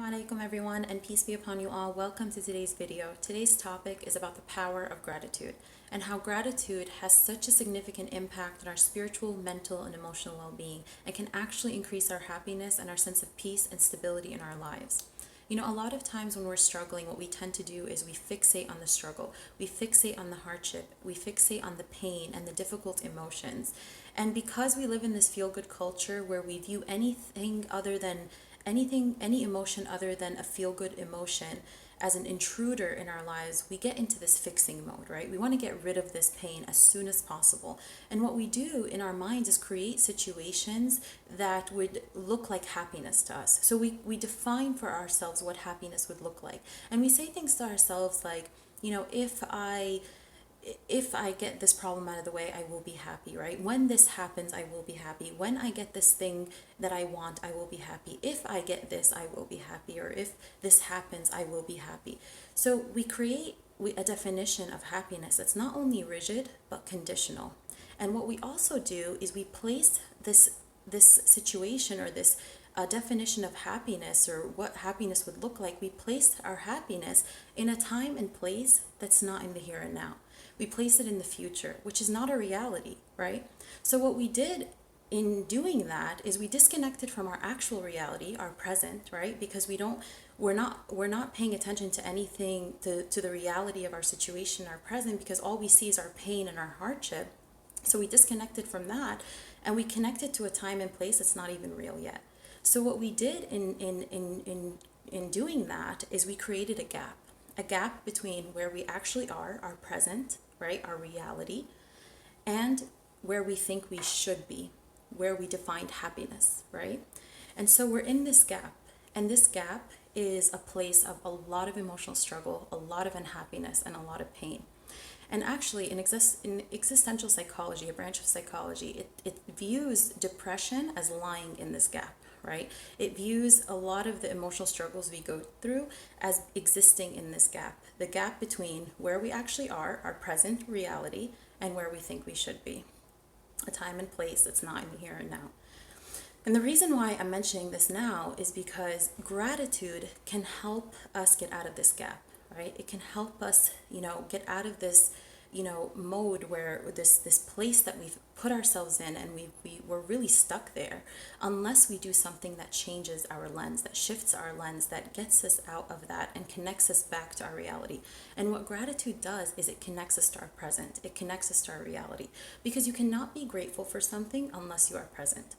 Assalamu alaikum everyone, and peace be upon you all. Welcome to today's video. Today's topic is about the power of gratitude and how gratitude has such a significant impact on our spiritual, mental, and emotional well-being and can actually increase our happiness and our sense of peace and stability in our lives. You know, a lot of times when we're struggling, what we tend to do is we fixate on the struggle, we fixate on the hardship, we fixate on the pain and the difficult emotions. And because we live in this feel-good culture where we view any emotion other than a feel-good emotion as an intruder in our lives, we get into this fixing mode, right? We want to get rid of this pain as soon as possible. And what we do in our minds is create situations that would look like happiness to us. So we define for ourselves what happiness would look like. And we say things to ourselves like, you know, if I get this problem out of the way, I will be happy, right? When this happens, I will be happy. When I get this thing that I want, I will be happy. If I get this, I will be happy. Or if this happens, I will be happy. So we create a definition of happiness that's not only rigid, but conditional. And what we also do is we place this situation or this definition of happiness or what happiness would look like, we place our happiness in a time and place that's not in the here and now. We place it in the future, which is not a reality, right? So what we did in doing that is we disconnected from our actual reality, our present, right? Because we're not paying attention to anything, to the reality of our situation, our present, because all we see is our pain and our hardship. So we disconnected from that and we connected to a time and place that's not even real yet. So what we did in doing that is we created a gap between where we actually are, our present, right, our reality, and where we think we should be, where we defined happiness, right? And so we're in this gap, and this gap is a place of a lot of emotional struggle, a lot of unhappiness, and a lot of pain. And actually, in existential psychology, a branch of psychology, it views depression as lying in this gap, right? It views a lot of the emotional struggles we go through as existing in this gap, the gap between where we actually are, our present reality, and where we think we should be, a time and place that's not in the here and now. And the reason why I'm mentioning this now is because gratitude can help us get out of this gap, right? It can help us, get out of this, mode where this place that we've put ourselves in and we're really stuck there unless we do something that changes our lens, that shifts our lens, that gets us out of that and connects us back to our reality. And what gratitude does is it connects us to our present. It connects us to our reality, because you cannot be grateful for something unless you are present.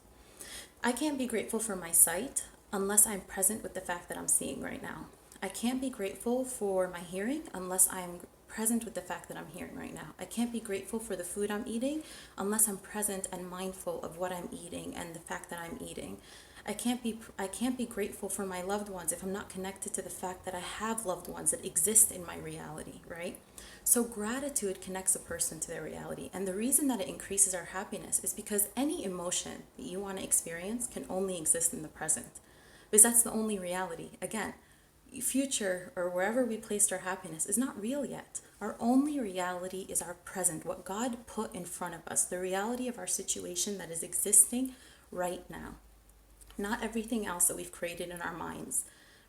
I can't be grateful for my sight unless I'm present with the fact that I'm seeing right now. I can't be grateful for my hearing unless I'm present with the fact that I'm hearing right now. I can't be grateful for the food I'm eating unless I'm present and mindful of what I'm eating and the fact that I'm eating. I can't be grateful for my loved ones if I'm not connected to the fact that I have loved ones that exist in my reality, right? So gratitude connects a person to their reality. And the reason that it increases our happiness is because any emotion that you want to experience can only exist in the present, because that's the only reality. Again, future or wherever we placed our happiness is not real yet. Our only reality is our present, what God put in front of us, the reality of our situation that is existing right now. Not everything else that we've created in our minds,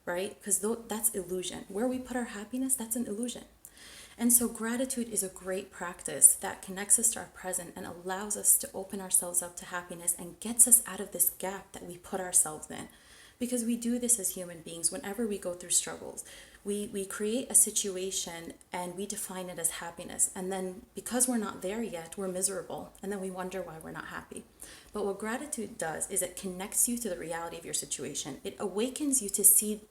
right? Because that's illusion. Where we put our happiness, that's an illusion. And so gratitude is a great practice that connects us to our present and allows us to open ourselves up to happiness and gets us out of this gap that we put ourselves in. Because we do this as human beings whenever we go through struggles. We create a situation and we define it as happiness. And then because we're not there yet, we're miserable. And then we wonder why we're not happy. But what gratitude does is it connects you to the reality of your situation. It awakens you to see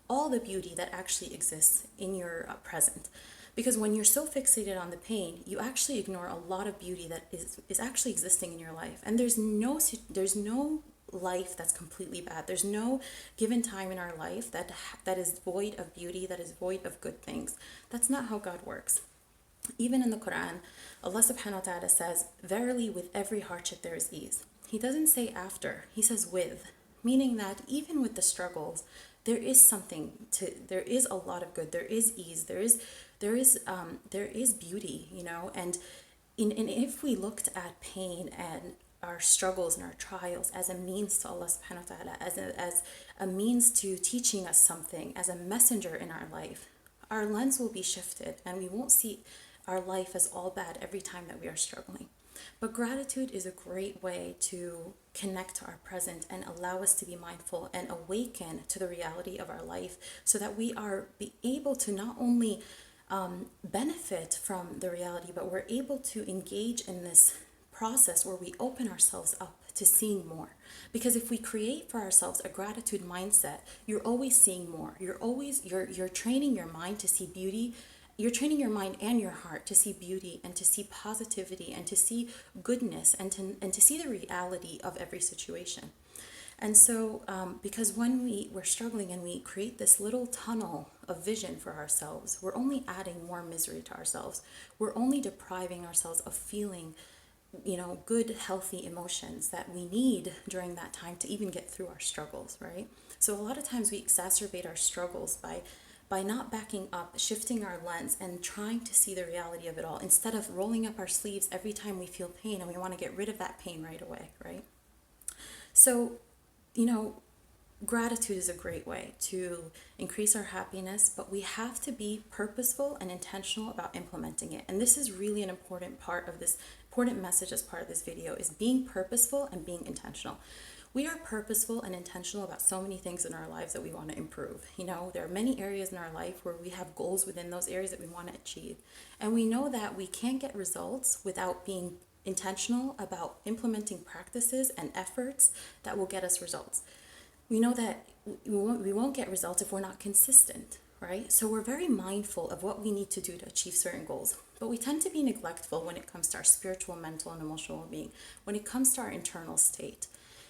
all the beauty that actually exists in your present. Because when you're so fixated on the pain, you actually ignore a lot of beauty that is actually existing in your life. And there's no life that's completely bad. There's no given time in our life that is void of beauty, that is void of good things. That's not how God works. Even in the Quran, Allah subhanahu wa ta'ala says, "Verily with every hardship there is ease." He doesn't say after, he says with, meaning that even with the struggles, there is a lot of good, there is ease, there is beauty, and if we looked at pain and our struggles and our trials as a means to Allah subhanahu wa ta'ala, as a means to teaching us something, as a messenger in our life, our lens will be shifted and we won't see our life as all bad every time that we are struggling. But gratitude is a great way to connect to our present and allow us to be mindful and awaken to the reality of our life, so that we are be able to not only benefit from the reality, but we're able to engage in this process where we open ourselves up to seeing more. Because if we create for ourselves a gratitude mindset, you're always seeing more. You're training your mind to see beauty. You're training your mind and your heart to see beauty and to see positivity and to see goodness and to see the reality of every situation. And so, because when we're struggling and we create this little tunnel of vision for ourselves, we're only adding more misery to ourselves. We're only depriving ourselves of feeling, good, healthy emotions that we need during that time to even get through our struggles, right? So a lot of times we exacerbate our struggles by not backing up, shifting our lens, and trying to see the reality of it all, instead of rolling up our sleeves every time we feel pain and we want to get rid of that pain right away, right? So, gratitude is a great way to increase our happiness, but we have to be purposeful and intentional about implementing it. And this is really an important part of this, important message as part of this video, is being purposeful and being intentional. We are purposeful and intentional about so many things in our lives that we want to improve. There are many areas in our life where we have goals within those areas that we want to achieve. And we know that we can't get results without being intentional about implementing practices and efforts that will get us results. We know that we won't get results if we're not consistent, right? So we're very mindful of what we need to do to achieve certain goals. But we tend to be neglectful when it comes to our spiritual, mental, and emotional well-being, when it comes to our internal state.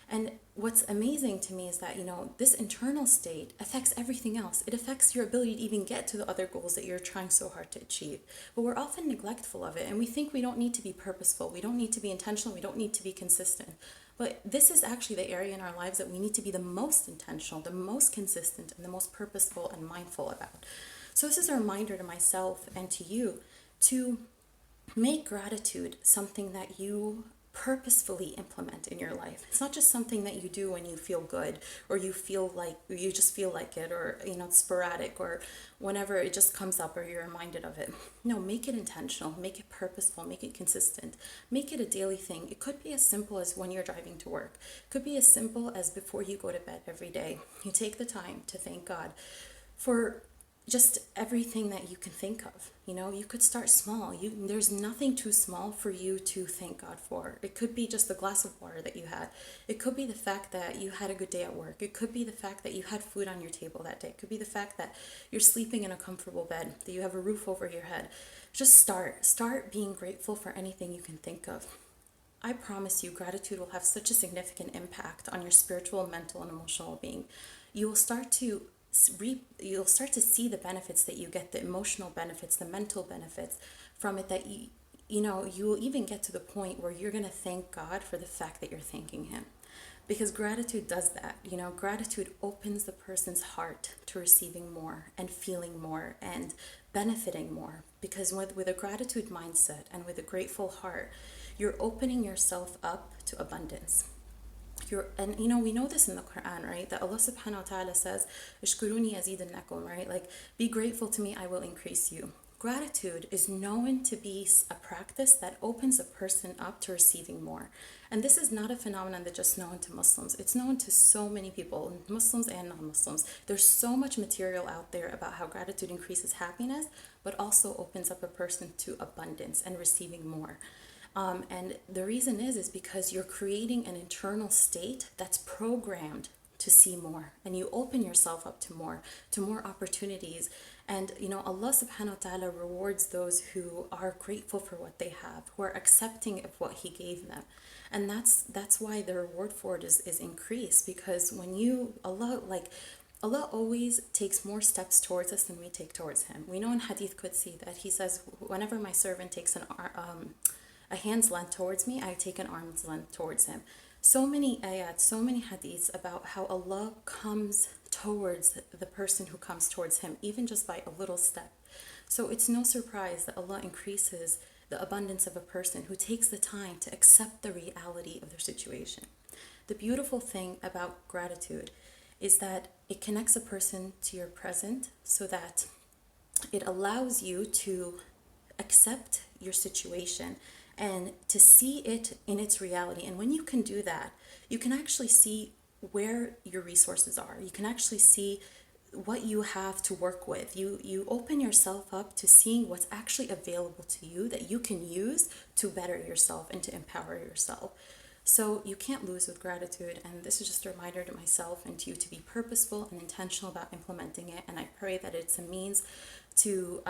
And what's amazing to me is that, this internal state affects everything else. It affects your ability to even get to the other goals that you're trying so hard to achieve. But we're often neglectful of it, and we think we don't need to be purposeful. We don't need to be intentional. We don't need to be consistent. But this is actually the area in our lives that we need to be the most intentional, the most consistent, and the most purposeful and mindful about. So this is a reminder to myself and to you to make gratitude something that you purposefully implement in your life. It's not just something that you do when you feel good, or you just feel like it, or it's sporadic, or whenever it just comes up or you're reminded of it. No, make it intentional, make it purposeful, make it consistent, make it a daily thing. It could be as simple as when you're driving to work. It could be as simple as before you go to bed every day. You take the time to thank God for just everything that you can think of. You could start small. There's nothing too small for you to thank God for. It could be just the glass of water that you had. It could be the fact that you had a good day at work. It could be the fact that you had food on your table that day. It could be the fact that you're sleeping in a comfortable bed, that you have a roof over your head. Just start being grateful for anything you can think of. I promise you, gratitude will have such a significant impact on your spiritual, mental, and emotional well-being. You'll start to see the benefits that you get, the emotional benefits, the mental benefits from it, that you will even get to the point where you're going to thank God for the fact that you're thanking Him. Because gratitude does that. Gratitude opens the person's heart to receiving more and feeling more and benefiting more. Because with a gratitude mindset and with a grateful heart, you're opening yourself up to abundance. We know this in the Quran, right? That Allah subhanahu wa ta'ala says, "Ishkuruni azidannakum," right? Like, be grateful to me, I will increase you. Gratitude is known to be a practice that opens a person up to receiving more. And this is not a phenomenon that's just known to Muslims. It's known to so many people, Muslims and non-Muslims. There's so much material out there about how gratitude increases happiness, but also opens up a person to abundance and receiving more. And the reason is because you're creating an internal state that's programmed to see more, and you open yourself up to more opportunities. And Allah subhanahu wa ta'ala rewards those who are grateful for what they have, who are accepting of what He gave them. And that's why the reward for it is increased, because when Allah always takes more steps towards us than we take towards Him. We know in Hadith Qudsi that He says, whenever my servant takes a hand's length towards me, I take an arm's length towards him. So many ayat, so many hadiths about how Allah comes towards the person who comes towards Him, even just by a little step. So it's no surprise that Allah increases the abundance of a person who takes the time to accept the reality of their situation. The beautiful thing about gratitude is that it connects a person to your present so that it allows you to accept your situation and to see it in its reality. And when you can do that, you can actually see where your resources are. You can actually see what you have to work with. You open yourself up to seeing what's actually available to you that you can use to better yourself and to empower yourself. So you can't lose with gratitude, and this is just a reminder to myself and to you to be purposeful and intentional about implementing it. And I pray that it's a means to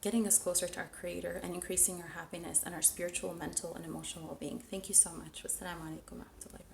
getting us closer to our Creator and increasing our happiness and our spiritual, mental, and emotional well-being. Thank you so much. Wassalamu alaikum wa rahmatullahi wa barakatuh.